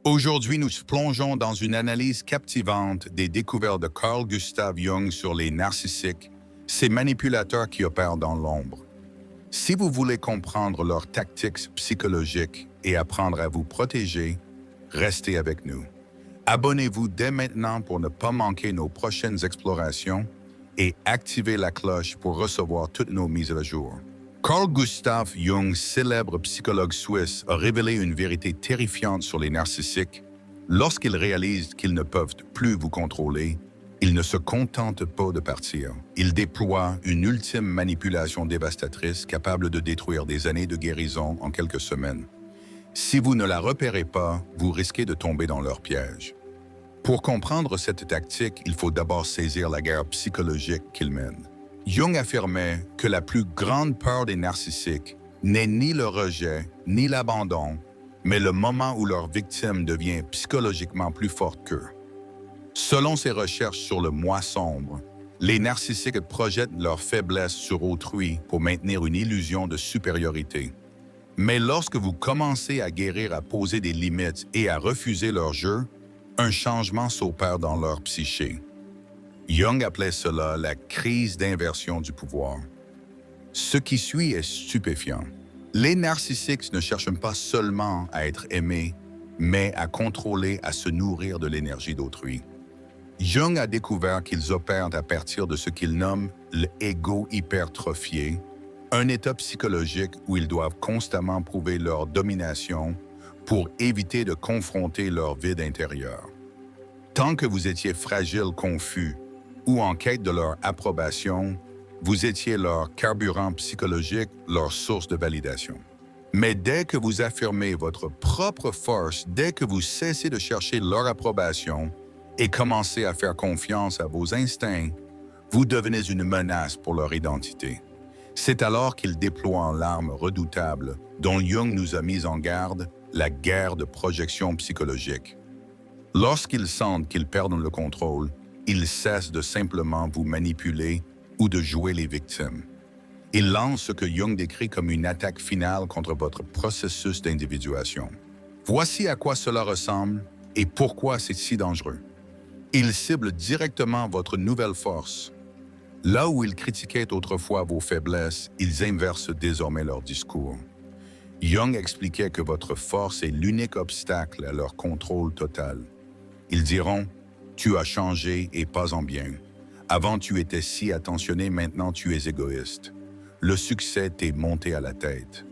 Aujourd'hui, nous plongeons dans une analyse captivante des découvertes de Carl Gustav Jung sur les narcissiques, ces manipulateurs qui opèrent dans l'ombre. Si vous voulez comprendre leurs tactiques psychologiques et apprendre à vous protéger, restez avec nous. Abonnez-vous dès maintenant pour ne pas manquer nos prochaines explorations et activez la cloche pour recevoir toutes nos mises à jour. Carl Gustav Jung, célèbre psychologue suisse, a révélé une vérité terrifiante sur les narcissiques. Lorsqu'ils réalisent qu'ils ne peuvent plus vous contrôler, ils ne se contentent pas de partir. Ils déploient une ultime manipulation dévastatrice capable de détruire des années de guérison en quelques semaines. Si vous ne la repérez pas, vous risquez de tomber dans leur piège. Pour comprendre cette tactique, il faut d'abord saisir la guerre psychologique qu'ils mènent. Jung affirmait que la plus grande peur des narcissiques n'est ni le rejet, ni l'abandon, mais le moment où leur victime devient psychologiquement plus forte qu'eux. Selon ses recherches sur le moi sombre, les narcissiques projettent leurs faiblesses sur autrui pour maintenir une illusion de supériorité. Mais lorsque vous commencez à guérir à poser des limites et à refuser leur jeu, un changement s'opère dans leur psyché. Jung appelait cela la crise d'inversion du pouvoir. Ce qui suit est stupéfiant. Les narcissiques ne cherchent pas seulement à être aimés, mais à contrôler, à se nourrir de l'énergie d'autrui. Jung a découvert qu'ils opèrent à partir de ce qu'il nomme l'ego hypertrophié, un état psychologique où ils doivent constamment prouver leur domination pour éviter de confronter leur vide intérieur. Tant que vous étiez fragile, confus, ou en quête de leur approbation, vous étiez leur carburant psychologique, leur source de validation. Mais dès que vous affirmez votre propre force, dès que vous cessez de chercher leur approbation et commencez à faire confiance à vos instincts, vous devenez une menace pour leur identité. C'est alors qu'ils déploient l'arme redoutable dont Jung nous a mis en garde, la guerre de projection psychologique. Lorsqu'ils sentent qu'ils perdent le contrôle, ils cessent de simplement vous manipuler ou de jouer les victimes. Ils lancent ce que Jung décrit comme une attaque finale contre votre processus d'individuation. Voici à quoi cela ressemble et pourquoi c'est si dangereux. Ils ciblent directement votre nouvelle force. Là où ils critiquaient autrefois vos faiblesses, ils inversent désormais leur discours. Jung expliquait que votre force est l'unique obstacle à leur contrôle total. Ils diront « Tu as changé et pas en bien. Avant tu étais si attentionné, maintenant tu es égoïste. Le succès t'est monté à la tête.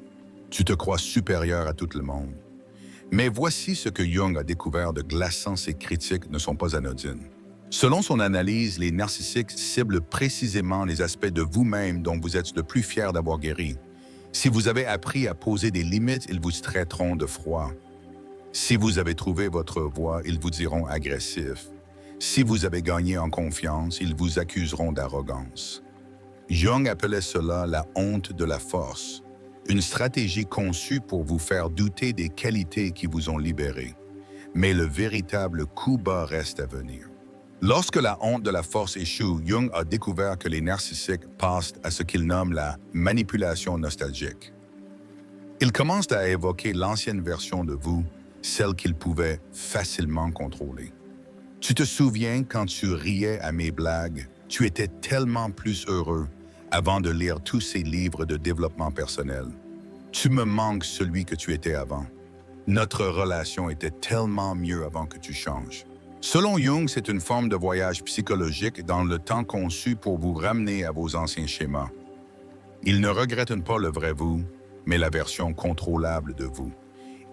Tu te crois supérieur à tout le monde. » Mais voici ce que Jung a découvert de glaçant, ces critiques ne sont pas anodines. Selon son analyse, les narcissiques ciblent précisément les aspects de vous-même dont vous êtes le plus fier d'avoir guéri. Si vous avez appris à poser des limites, ils vous traiteront de froid. Si vous avez trouvé votre voie, ils vous diront agressif. Si vous avez gagné en confiance, ils vous accuseront d'arrogance. Jung appelait cela la honte de la force, une stratégie conçue pour vous faire douter des qualités qui vous ont libéré. Mais le véritable coup bas reste à venir. Lorsque la honte de la force échoue, Jung a découvert que les narcissiques passent à ce qu'il nomme la manipulation nostalgique. Ils commencent à évoquer l'ancienne version de vous, celle qu'ils pouvaient facilement contrôler. Tu te souviens quand tu riais à mes blagues, tu étais tellement plus heureux avant de lire tous ces livres de développement personnel. Tu me manques celui que tu étais avant. Notre relation était tellement mieux avant que tu changes. Selon Jung, c'est une forme de voyage psychologique dans le temps conçu pour vous ramener à vos anciens schémas. Ils ne regrettent pas le vrai vous, mais la version contrôlable de vous.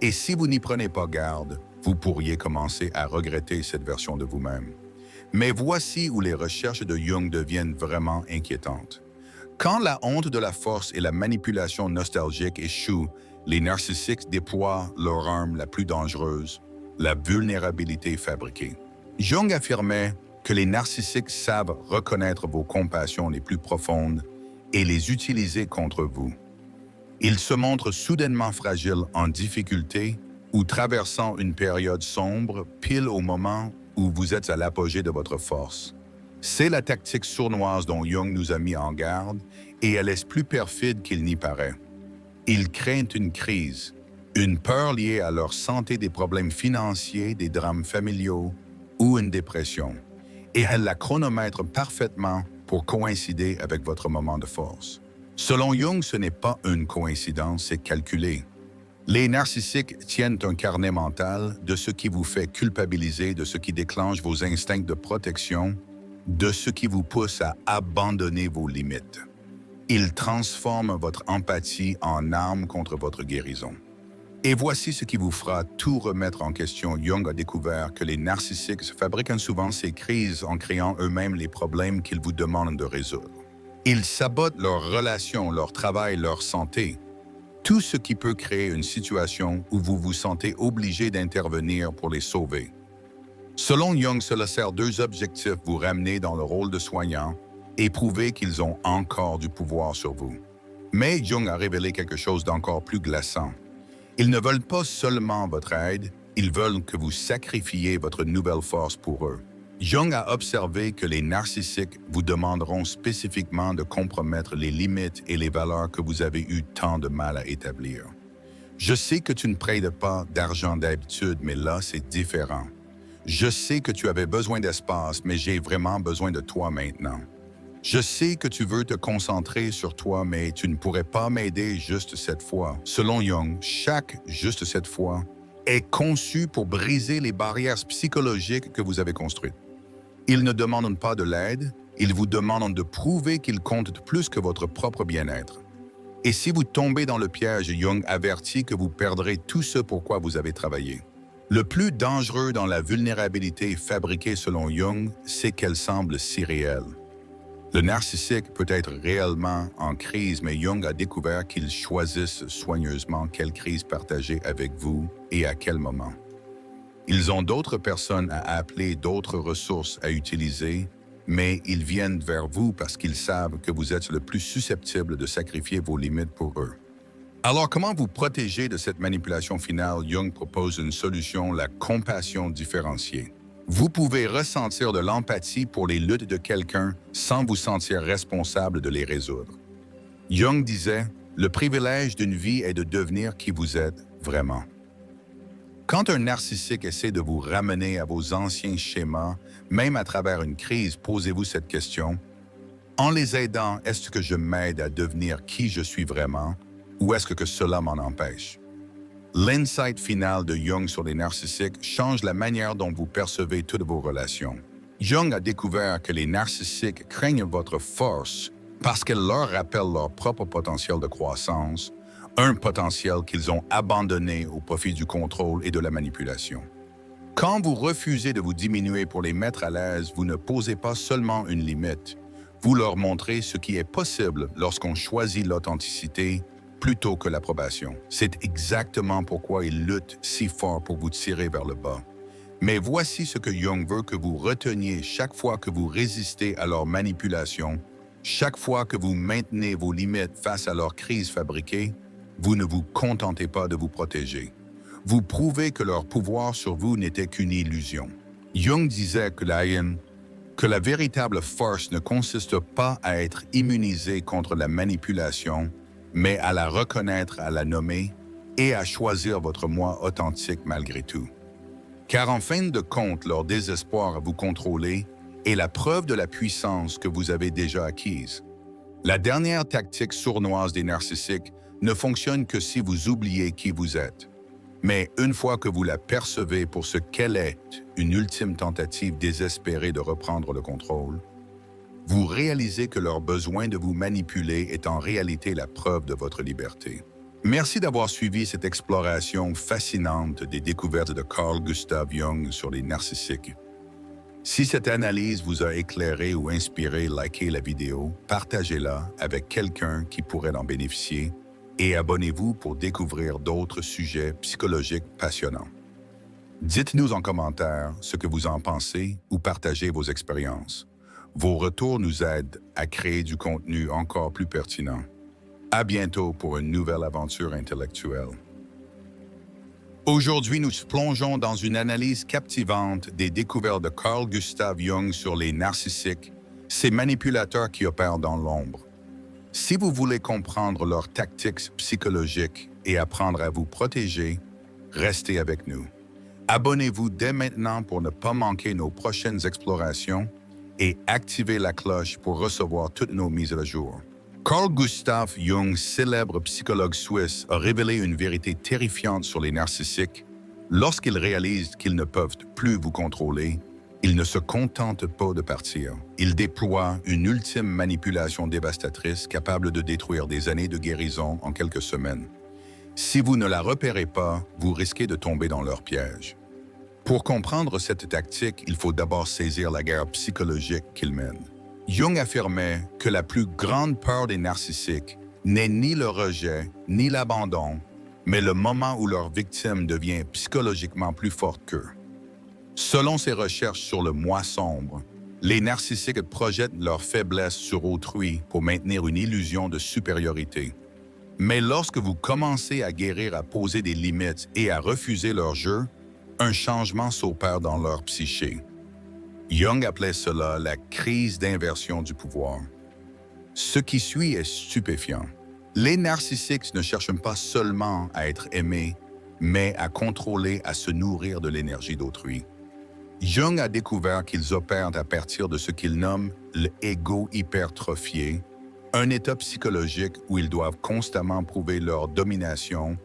Et si vous n'y prenez pas garde, vous pourriez commencer à regretter cette version de vous-même. Mais voici où les recherches de Jung deviennent vraiment inquiétantes. Quand la honte de la force et la manipulation nostalgique échouent, les narcissiques déploient leur arme la plus dangereuse, la vulnérabilité fabriquée. Jung affirmait que les narcissiques savent reconnaître vos compassions les plus profondes et les utiliser contre vous. Ils se montrent soudainement fragiles en difficulté ou traversant une période sombre pile au moment où vous êtes à l'apogée de votre force. C'est la tactique sournoise dont Jung nous a mis en garde et elle est plus perfide qu'il n'y paraît. Ils craignent une crise, Une peur liée à leur santé, des problèmes financiers, des drames familiaux ou une dépression. Et elle la chronomètre parfaitement pour coïncider avec votre moment de force. Selon Jung, ce n'est pas une coïncidence, c'est calculé. Les narcissiques tiennent un carnet mental de ce qui vous fait culpabiliser, de ce qui déclenche vos instincts de protection, de ce qui vous pousse à abandonner vos limites. Ils transforment votre empathie en arme contre votre guérison. Et voici ce qui vous fera tout remettre en question. Jung a découvert que les narcissiques fabriquent souvent ces crises en créant eux-mêmes les problèmes qu'ils vous demandent de résoudre. Ils sabotent leurs relations, leur travail, leur santé. Tout ce qui peut créer une situation où vous vous sentez obligé d'intervenir pour les sauver. Selon Jung, cela sert deux objectifs: vous ramener dans le rôle de soignant et prouver qu'ils ont encore du pouvoir sur vous. Mais Jung a révélé quelque chose d'encore plus glaçant. Ils ne veulent pas seulement votre aide, ils veulent que vous sacrifiez votre nouvelle force pour eux. Jung a observé que les narcissiques vous demanderont spécifiquement de compromettre les limites et les valeurs que vous avez eu tant de mal à établir. Je sais que tu ne prêtes pas d'argent d'habitude, mais là, c'est différent. Je sais que tu avais besoin d'espace, mais j'ai vraiment besoin de toi maintenant. Je sais que tu veux te concentrer sur toi, mais tu ne pourrais pas m'aider juste cette fois. Selon Jung, chaque juste cette fois est conçu pour briser les barrières psychologiques que vous avez construites. Ils ne demandent pas de l'aide, ils vous demandent de prouver qu'ils comptent plus que votre propre bien-être. Et si vous tombez dans le piège, Jung avertit que vous perdrez tout ce pour quoi vous avez travaillé. Le plus dangereux dans la vulnérabilité fabriquée selon Jung, c'est qu'elle semble si réelle. Le narcissique peut être réellement en crise, mais Jung a découvert qu'ils choisissent soigneusement quelle crise partager avec vous et à quel moment. Ils ont d'autres personnes à appeler, d'autres ressources à utiliser, mais ils viennent vers vous parce qu'ils savent que vous êtes le plus susceptible de sacrifier vos limites pour eux. Alors, comment vous protéger de cette manipulation finale? Jung propose une solution: la compassion différenciée. Vous pouvez ressentir de l'empathie pour les luttes de quelqu'un sans vous sentir responsable de les résoudre. Jung disait, le privilège d'une vie est de devenir qui vous êtes vraiment. Quand un narcissique essaie de vous ramener à vos anciens schémas, même à travers une crise, posez-vous cette question. En les aidant, est-ce que je m'aide à devenir qui je suis vraiment, ou est-ce que cela m'en empêche? L'insight final de Jung sur les narcissiques change la manière dont vous percevez toutes vos relations. Jung a découvert que les narcissiques craignent votre force parce qu'elle leur rappelle leur propre potentiel de croissance, un potentiel qu'ils ont abandonné au profit du contrôle et de la manipulation. Quand vous refusez de vous diminuer pour les mettre à l'aise, vous ne posez pas seulement une limite, vous leur montrez ce qui est possible lorsqu'on choisit l'authenticité plutôt que l'approbation. C'est exactement pourquoi ils luttent si fort pour vous tirer vers le bas. Mais voici ce que Jung veut que vous reteniez chaque fois que vous résistez à leur manipulation, chaque fois que vous maintenez vos limites face à leur crise fabriquée, vous ne vous contentez pas de vous protéger. Vous prouvez que leur pouvoir sur vous n'était qu'une illusion. Jung disait que la véritable force ne consiste pas à être immunisé contre la manipulation, mais à la reconnaître, à la nommer et à choisir votre moi authentique malgré tout. Car en fin de compte, leur désespoir à vous contrôler est la preuve de la puissance que vous avez déjà acquise. La dernière tactique sournoise des narcissiques ne fonctionne que si vous oubliez qui vous êtes. Mais une fois que vous la percevez pour ce qu'elle est, une ultime tentative désespérée de reprendre le contrôle, vous réalisez que leur besoin de vous manipuler est en réalité la preuve de votre liberté. Merci d'avoir suivi cette exploration fascinante des découvertes de Carl Gustav Jung sur les narcissiques. Si cette analyse vous a éclairé ou inspiré, likez la vidéo, partagez-la avec quelqu'un qui pourrait en bénéficier et abonnez-vous pour découvrir d'autres sujets psychologiques passionnants. Dites-nous en commentaire ce que vous en pensez ou partagez vos expériences. Vos retours nous aident à créer du contenu encore plus pertinent. À bientôt pour une nouvelle aventure intellectuelle. Aujourd'hui, nous plongeons dans une analyse captivante des découvertes de Carl Gustav Jung sur les narcissiques, ces manipulateurs qui opèrent dans l'ombre. Si vous voulez comprendre leurs tactiques psychologiques et apprendre à vous protéger, restez avec nous. Abonnez-vous dès maintenant pour ne pas manquer nos prochaines explorations et activez la cloche pour recevoir toutes nos mises à jour. Carl Gustav Jung, célèbre psychologue suisse, a révélé une vérité terrifiante sur les narcissiques. Lorsqu'ils réalisent qu'ils ne peuvent plus vous contrôler, ils ne se contentent pas de partir. Ils déploient une ultime manipulation dévastatrice capable de détruire des années de guérison en quelques semaines. Si vous ne la repérez pas, vous risquez de tomber dans leur piège. Pour comprendre cette tactique, il faut d'abord saisir la guerre psychologique qu'ils mènent. Jung affirmait que la plus grande peur des narcissiques n'est ni le rejet, ni l'abandon, mais le moment où leur victime devient psychologiquement plus forte qu'eux. Selon ses recherches sur le moi sombre, les narcissiques projettent leur faiblesse sur autrui pour maintenir une illusion de supériorité. Mais lorsque vous commencez à guérir à poser des limites et à refuser leur jeu, un changement s'opère dans leur psyché. Jung appelait cela la crise d'inversion du pouvoir. Ce qui suit est stupéfiant. Les narcissiques ne cherchent pas seulement à être aimés, mais à contrôler, à se nourrir de l'énergie d'autrui. Jung a découvert qu'ils opèrent à partir de ce qu'il nomme l'ego hypertrophié, un état psychologique où ils doivent constamment prouver leur domination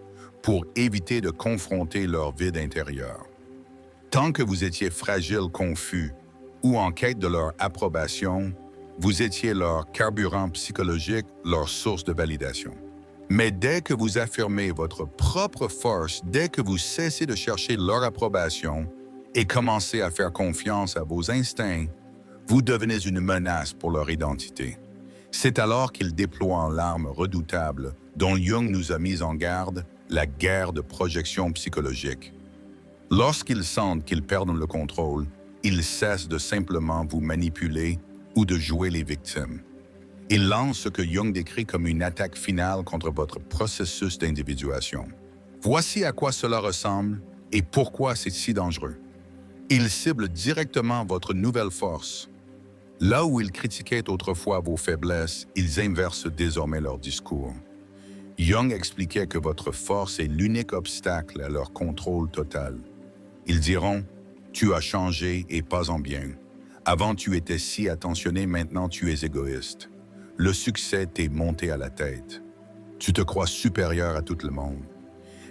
pour éviter de confronter leur vide intérieur. Tant que vous étiez fragile, confus ou en quête de leur approbation, vous étiez leur carburant psychologique, leur source de validation. Mais dès que vous affirmez votre propre force, dès que vous cessez de chercher leur approbation et commencez à faire confiance à vos instincts, vous devenez une menace pour leur identité. C'est alors qu'ils déploient l'arme redoutable dont Jung nous a mis en garde, la guerre de projection psychologique. Lorsqu'ils sentent qu'ils perdent le contrôle, ils cessent de simplement vous manipuler ou de jouer les victimes. Ils lancent ce que Jung décrit comme une attaque finale contre votre processus d'individuation. Voici à quoi cela ressemble et pourquoi c'est si dangereux. Ils ciblent directement votre nouvelle force. Là où ils critiquaient autrefois vos faiblesses, ils inversent désormais leur discours. Jung expliquait que votre force est l'unique obstacle à leur contrôle total. Ils diront « Tu as changé et pas en bien. Avant tu étais si attentionné, maintenant tu es égoïste. Le succès t'est monté à la tête. Tu te crois supérieur à tout le monde. »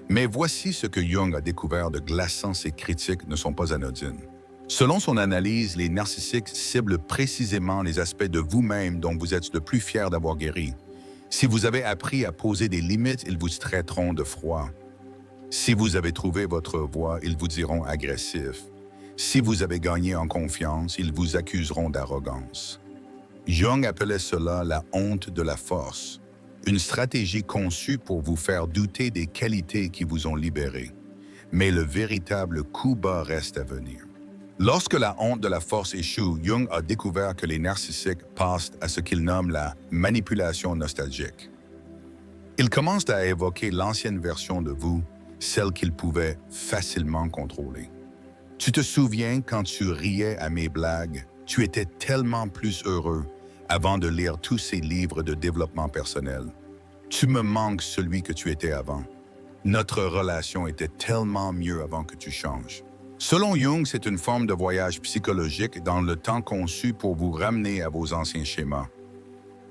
Mais voici ce que Jung a découvert de glaçant. Ces critiques ne sont pas anodines. Selon son analyse, les narcissiques ciblent précisément les aspects de vous-même dont vous êtes le plus fier d'avoir guéri. Si vous avez appris à poser des limites, ils vous traiteront de froid. Si vous avez trouvé votre voie, ils vous diront agressif. Si vous avez gagné en confiance, ils vous accuseront d'arrogance. Jung appelait cela la honte de la force, une stratégie conçue pour vous faire douter des qualités qui vous ont libéré. Mais le véritable coup bas reste à venir. Lorsque la honte de la force échoue, Jung a découvert que les narcissiques passent à ce qu'il nomme la manipulation nostalgique. Ils commencent à évoquer l'ancienne version de vous, celle qu'ils pouvaient facilement contrôler. Tu te souviens quand tu riais à mes blagues, tu étais tellement plus heureux avant de lire tous ces livres de développement personnel. Tu me manques celui que tu étais avant. Notre relation était tellement mieux avant que tu changes. Selon Jung, c'est une forme de voyage psychologique dans le temps conçu pour vous ramener à vos anciens schémas.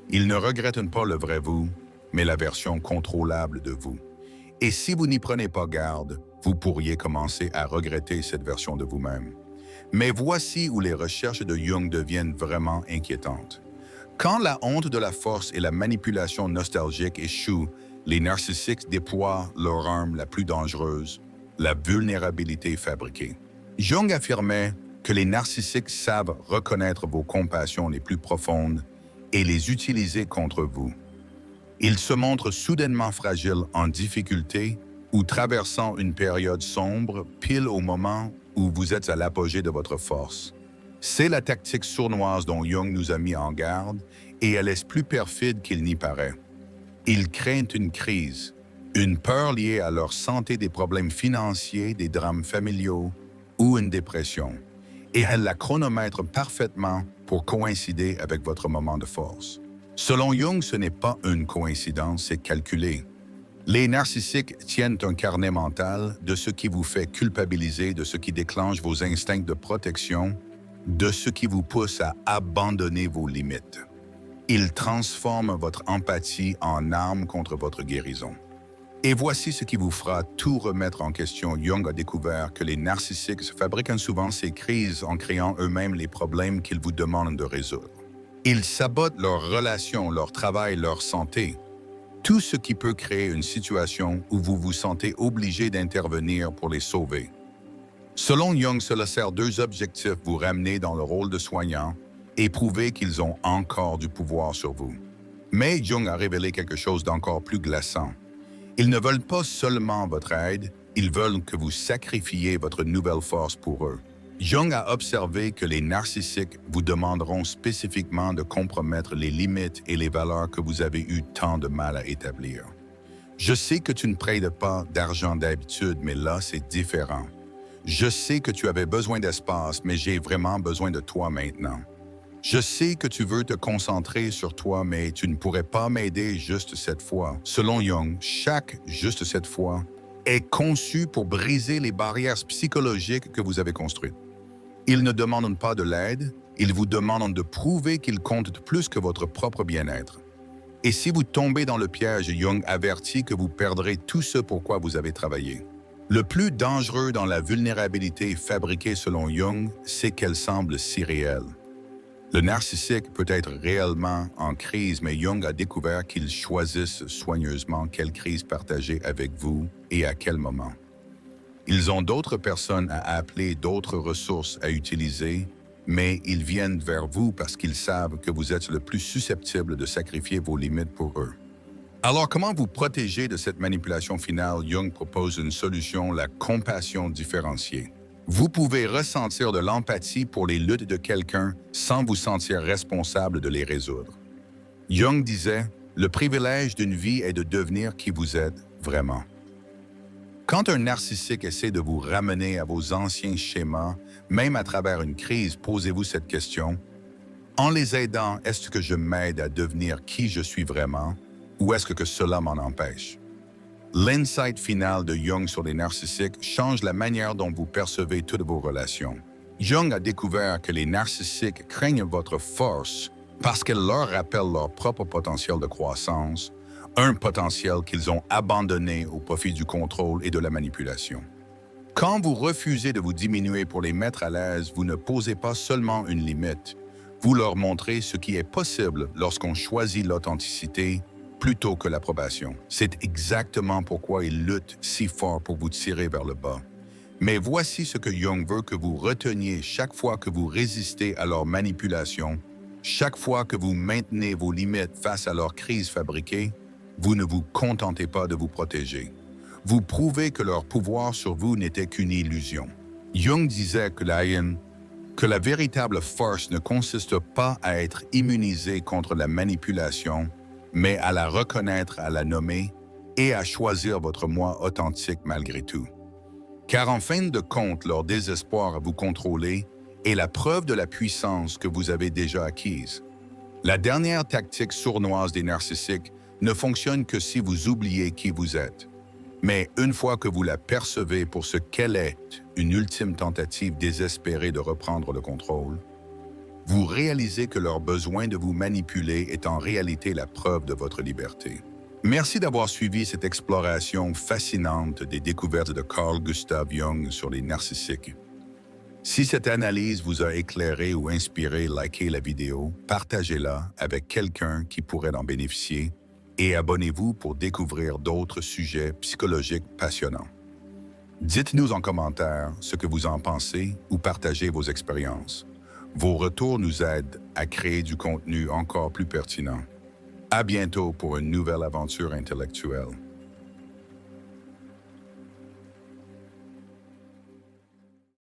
Ils ne regrettent pas le vrai vous, mais la version contrôlable de vous. Et si vous n'y prenez pas garde, vous pourriez commencer à regretter cette version de vous-même. Mais voici où les recherches de Jung deviennent vraiment inquiétantes. Quand la honte de la force et la manipulation nostalgique échouent, les narcissiques déploient leur arme la plus dangereuse, la vulnérabilité fabriquée. Jung affirmait que les narcissiques savent reconnaître vos compassions les plus profondes et les utiliser contre vous. Ils se montrent soudainement fragiles en difficulté ou traversant une période sombre pile au moment où vous êtes à l'apogée de votre force. C'est la tactique sournoise dont Jung nous a mis en garde et elle est plus perfide qu'il n'y paraît. Ils craignent une crise, une peur liée à leur santé, des problèmes financiers, des drames familiaux ou une dépression. Et elle la chronomètre parfaitement pour coïncider avec votre moment de force. Selon Jung, ce n'est pas une coïncidence, c'est calculé. Les narcissiques tiennent un carnet mental de ce qui vous fait culpabiliser, de ce qui déclenche vos instincts de protection, de ce qui vous pousse à abandonner vos limites. Ils transforment votre empathie en arme contre votre guérison. Et voici ce qui vous fera tout remettre en question. Jung a découvert que les narcissiques se fabriquent souvent ces crises en créant eux-mêmes les problèmes qu'ils vous demandent de résoudre. Ils sabotent leurs relations, leur travail, leur santé. Tout ce qui peut créer une situation où vous vous sentez obligé d'intervenir pour les sauver. Selon Jung, cela sert deux objectifs: vous ramener dans le rôle de soignant et prouver qu'ils ont encore du pouvoir sur vous. Mais Jung a révélé quelque chose d'encore plus glaçant. Ils ne veulent pas seulement votre aide, ils veulent que vous sacrifiez votre nouvelle force pour eux. Jung a observé que les narcissiques vous demanderont spécifiquement de compromettre les limites et les valeurs que vous avez eu tant de mal à établir. Je sais que tu ne prêtes pas d'argent d'habitude, mais là, c'est différent. Je sais que tu avais besoin d'espace, mais j'ai vraiment besoin de toi maintenant. Je sais que tu veux te concentrer sur toi, mais tu ne pourrais pas m'aider juste cette fois. Selon Jung, chaque juste cette fois est conçu pour briser les barrières psychologiques que vous avez construites. Ils ne demandent pas de l'aide, ils vous demandent de prouver qu'ils comptent plus que votre propre bien-être. Et si vous tombez dans le piège, Jung avertit que vous perdrez tout ce pour quoi vous avez travaillé. Le plus dangereux dans la vulnérabilité fabriquée selon Jung, c'est qu'elle semble si réelle. Le narcissique peut être réellement en crise, mais Jung a découvert qu'ils choisissent soigneusement quelle crise partager avec vous et à quel moment. Ils ont d'autres personnes à appeler, d'autres ressources à utiliser, mais ils viennent vers vous parce qu'ils savent que vous êtes le plus susceptible de sacrifier vos limites pour eux. Alors, comment vous protéger de cette manipulation finale? Jung propose une solution: la compassion différenciée. Vous pouvez ressentir de l'empathie pour les luttes de quelqu'un sans vous sentir responsable de les résoudre. Jung disait, le privilège d'une vie est de devenir qui vous êtes vraiment. Quand un narcissique essaie de vous ramener à vos anciens schémas, même à travers une crise, posez-vous cette question. En les aidant, est-ce que je m'aide à devenir qui je suis vraiment, ou est-ce que cela m'en empêche? L'insight final de Jung sur les narcissiques change la manière dont vous percevez toutes vos relations. Jung a découvert que les narcissiques craignent votre force parce qu'elle leur rappelle leur propre potentiel de croissance, un potentiel qu'ils ont abandonné au profit du contrôle et de la manipulation. Quand vous refusez de vous diminuer pour les mettre à l'aise, vous ne posez pas seulement une limite, vous leur montrez ce qui est possible lorsqu'on choisit l'authenticité plutôt que l'approbation. C'est exactement pourquoi ils luttent si fort pour vous tirer vers le bas. Mais voici ce que Jung veut que vous reteniez chaque fois que vous résistez à leur manipulation, chaque fois que vous maintenez vos limites face à leur crise fabriquée. Vous ne vous contentez pas de vous protéger. Vous prouvez que leur pouvoir sur vous n'était qu'une illusion. Jung disait que la véritable force ne consiste pas à être immunisé contre la manipulation, mais à la reconnaître, à la nommer et à choisir votre moi authentique malgré tout. Car en fin de compte, leur désespoir à vous contrôler est la preuve de la puissance que vous avez déjà acquise. La dernière tactique sournoise des narcissiques ne fonctionne que si vous oubliez qui vous êtes. Mais une fois que vous la percevez pour ce qu'elle est, une ultime tentative désespérée de reprendre le contrôle, vous réalisez que leur besoin de vous manipuler est en réalité la preuve de votre liberté. Merci d'avoir suivi cette exploration fascinante des découvertes de Carl Gustav Jung sur les narcissiques. Si cette analyse vous a éclairé ou inspiré, likez la vidéo, partagez-la avec quelqu'un qui pourrait en bénéficier et abonnez-vous pour découvrir d'autres sujets psychologiques passionnants. Dites-nous en commentaire ce que vous en pensez ou partagez vos expériences. Vos retours nous aident à créer du contenu encore plus pertinent. À bientôt pour une nouvelle aventure intellectuelle.